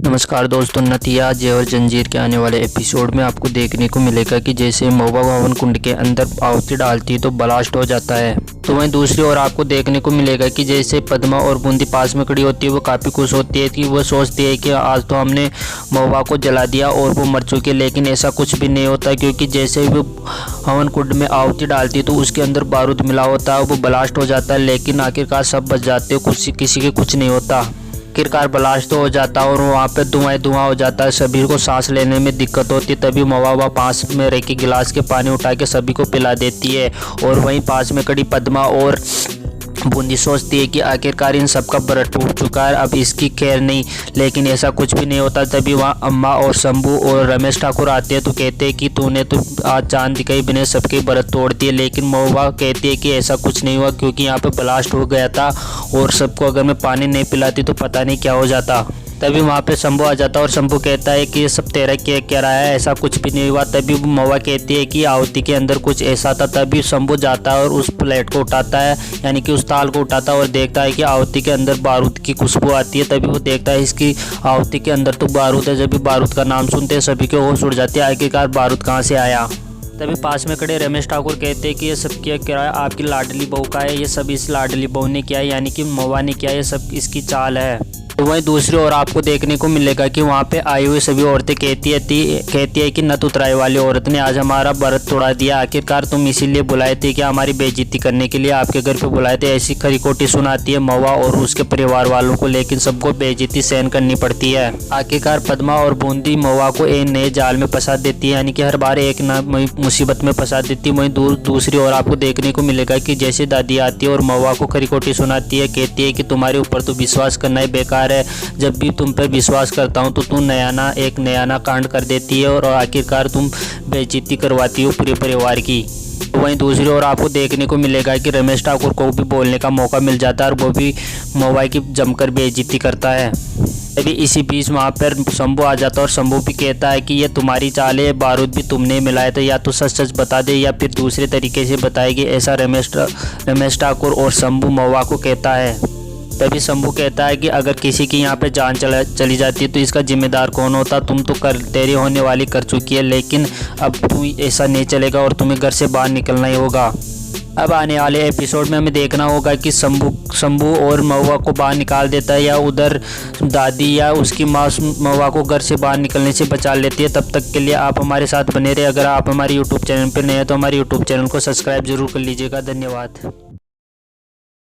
नमस्कार दोस्तों, नतिया जेवर जंजीर के आने वाले एपिसोड में आपको देखने को मिलेगा कि जैसे महुआ हवन कुंड के अंदर आहुति डालती है तो ब्लास्ट हो जाता है। तो वहीं दूसरी ओर आपको देखने को मिलेगा कि जैसे पद्मा और बूंदी पास में खड़ी होती है, वो काफ़ी खुश होती है कि वो सोचती है कि आज तो हमने महुआ को जला दिया और वो मर चुकी है। लेकिन ऐसा कुछ भी नहीं होता, क्योंकि जैसे वो हवन कुंड में आहुति डालती है तो उसके अंदर बारूद मिला होता है, वो ब्लास्ट हो जाता है। लेकिन आखिरकार सब बच जाते हैं, किसी के कुछ नहीं होता। आखिरकार ब्लास्ट तो हो जाता है और वहाँ पे धुआं हो जाता है, सभी को सांस लेने में दिक्कत होती है। तभी महुआ पास में रह के गिलास के पानी उठा के सभी को पिला देती है। और वहीं पास में खड़ी पद्मा और बूंदी सोचती है कि आखिरकार इन सबका व्रत टूट चुका है, अब इसकी खैर नहीं। लेकिन ऐसा कुछ भी नहीं होता। तभी वहाँ अम्मा और शंभू और रमेश ठाकुर आते हैं तो कहते हैं कि तूने तो आज चांद दिखाई बिना सबके व्रत तोड़ दिए। लेकिन महुआ कहती है कि ऐसा कुछ नहीं हुआ, क्योंकि यहाँ पे ब्लास्ट हो गया था और सबको अगर मैं पानी नहीं पिलाती तो पता नहीं क्या हो जाता। तभी वहाँ पे शंभू आ जाता है और शंभू कहता है कि ये सब तेरा क्या रहा है, ऐसा कुछ भी नहीं हुआ। तभी महुआ कहती है कि आहुति के अंदर कुछ ऐसा था। तभी शंभू जाता है और उस प्लेट को उठाता है, यानी कि उस ताल को उठाता है और देखता है कि आहुति के अंदर बारूद की खुशबू आती है। तभी वो देखता है इसकी आहुति के अंदर तो बारूद है। जब भी बारूद का नाम सुनते हैं सभी के होश उड़ जाती है, आखिरकार बारूद कहाँ से आया। तभी पास में खड़े रमेश ठाकुर कहते हैं कि ये सब क्या है, आपकी लाडली बहू का है, ये सब इस लाडली बहू ने किया है, यानी कि महुआ ने किया है, ये सब इसकी चाल है। तो वहीं दूसरी ओर आपको देखने को मिलेगा कि वहाँ पे आई हुई सभी औरतें कहती है कि नत उतराई वाली औरत ने आज हमारा व्रत तोड़ा दिया। आखिरकार तुम इसीलिए बुलाए थे कि हमारी बेइज्जती करने के लिए आपके घर पे बुलाए थे। ऐसी खरी खोटी सुनाती है महुआ और उसके परिवार वालों को, लेकिन सबको बेइज्जती सहन करनी पड़ती है। आखिरकार पद्मा और बूंदी महुआ को एक नए जाल में फंसा देती है, यानी कि हर बार एक नई मुसीबत में फंसा देती है। वहीं दूसरी ओर आपको देखने को मिलेगा कि जैसे दादी आती है और महुआ को खरी खोटी सुनाती है, कहती है कि तुम्हारे ऊपर तो विश्वास करना ही बेकार है, जब भी तुम पर विश्वास करता हूं तो तुम नया कांड कर देती है और आखिरकार तुम बेइज्जती करवाती हो पूरे परिवार की। वहीं दूसरी ओर आपको देखने को मिलेगा कि रमेश ठाकुर को भी बोलने का मौका मिल जाता है और वो भी महुआ की जमकर बेइज्जती करता है। तभी इसी बीच वहाँ पर शंभू आ जाता है और शंभू भी कहता है कि ये तुम्हारी चाल है, बारूद भी तुमने मिलाया था, या तो सच बता दे या फिर दूसरे तरीके से बताएगी। ऐसा रमेश ठाकुर और शंभू महुआ को कहता है। तभी शंभू कहता है कि अगर किसी की यहाँ पे जान चली जाती है तो इसका जिम्मेदार कौन होता, तुम तो तेरी होने वाली कर चुकी है, लेकिन अब तुम ऐसा नहीं चलेगा और तुम्हें घर से बाहर निकलना ही होगा। अब आने वाले एपिसोड में हमें देखना होगा कि शंभू और महुआ को बाहर निकाल देता है या उधर दादी या उसकी माँ महुआ को घर से बाहर निकलने से बचा लेती है। तब तक के लिए आप हमारे साथ बने रहे। अगर आप हमारे यूट्यूब चैनल पर नए हैं तो हमारे यूट्यूब चैनल को सब्सक्राइब जरूर कर लीजिएगा। धन्यवाद।